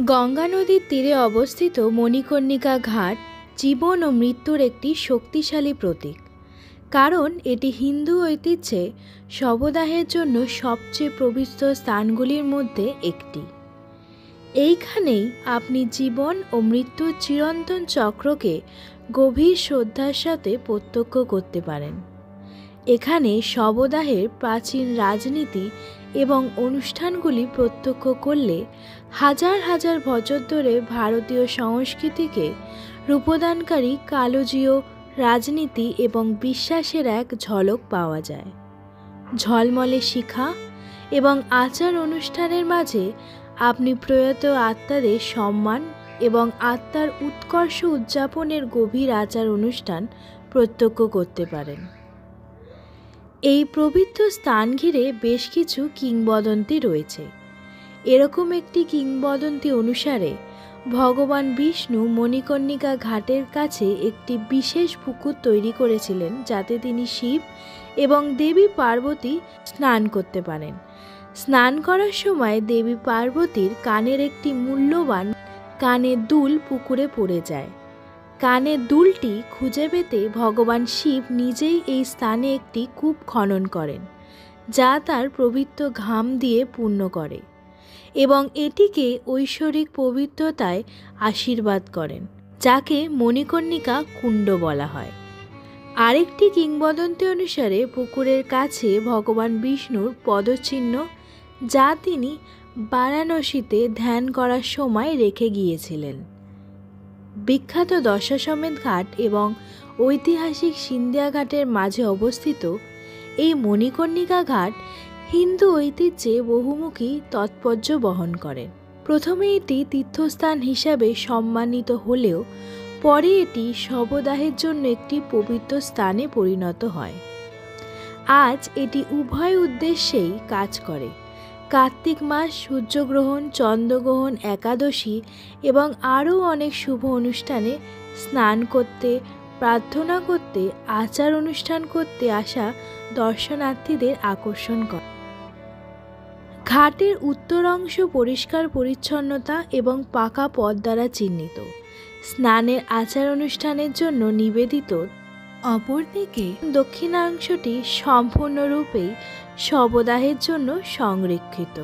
গঙ্গা নদীর তীরে অবস্থিত মণিকর্ণিকা ঘাট জীবন ও মৃত্যুর একটি শক্তিশালী প্রতীক। কারণ এটি হিন্দু ঐতিহ্যে শবদাহের জন্য সবচেয়ে পবিত্র স্থানগুলির মধ্যে একটি। এইখানেই আপনি জীবন ও মৃত্যুর চিরন্তন চক্রকে গভীর শ্রদ্ধার সাথে প্রত্যক্ষ করতে পারেন। এখানে শবদাহের প্রাচীন রাজনীতি এবং অনুষ্ঠানগুলি প্রত্যক্ষ করলে হাজার হাজার বছর ধরে ভারতীয় সংস্কৃতিকে রূপদানকারী কালজয়ী রাজনীতি এবং বিশ্বাসের এক ঝলক পাওয়া যায়। ঝলমলে শিখা এবং আচার অনুষ্ঠানের মাঝে আপনি প্রয়াত আত্মাদের সম্মান এবং আত্মার উৎকর্ষ উদযাপনের গভীর আচার অনুষ্ঠান প্রত্যক্ষ করতে পারেন। এই পবিত্র স্থান ঘিরে বেশ কিছু কিংবদন্তি রয়েছে। এরকম একটি কিংবদন্তি অনুসারে ভগবান বিষ্ণু মণিকর্ণিকা ঘাটের কাছে একটি বিশেষ পুকুর তৈরি করেছিলেন, যাতে তিনি শিব এবং দেবী পার্বতী স্নান করতে পারেন। স্নান করার সময় দেবী পার্বতীর কানের একটি মূল্যবান কানের দুল পুকুরে পড়ে যায়। কানের দুলটি খুঁজে পেতে ভগবান শিব নিজেই এই স্থানে একটি কূপ খনন করেন, যা তার পবিত্র ঘাম দিয়ে পূর্ণ করে এবং এটিকে ঐশ্বরিক পবিত্রতায় আশীর্বাদ করেন, যাকে মণিকর্ণিকা কুণ্ড বলা হয়। আরেকটি কিংবদন্তি অনুসারে পুকুরের কাছে ভগবান বিষ্ণুর পদচিহ্ন, যা তিনি বারাণসীতে ধ্যান করার সময় রেখে গিয়েছিলেন। বিখ্যাত দশাশ্বমেধ ঘাট এবং ঐতিহাসিক সিন্ধিয়া ঘাটের মাঝে অবস্থিত এই মণিকর্ণিকা ঘাট হিন্দু ঐতিহ্যে বহুমুখী তাৎপর্য বহন করে। প্রথমে এটি তীর্থস্থান হিসাবে সম্মানিত হলেও পরে এটি শবদাহের জন্য একটি পবিত্র স্থানে পরিণত হয়। আজ এটি উভয় উদ্দেশ্যেই কাজ করে। কার্তিক মাস, সূর্যগ্রহণ, চন্দ্রগ্রহণ, একাদশী এবং আরও অনেক শুভ অনুষ্ঠানে স্নান করতে, প্রার্থনা করতে, আচার অনুষ্ঠান করতে আসা দর্শনার্থীদের আকর্ষণ করে। ঘাটের উত্তর অংশ পরিষ্কার পরিচ্ছন্নতা এবং পাকা পথ দ্বারা চিহ্নিত, স্নানের আচার অনুষ্ঠানের জন্য নিবেদিত। অপরদিকে দক্ষিণাংশটি সম্পূর্ণরূপেই শবদাহের জন্য সংরক্ষিত।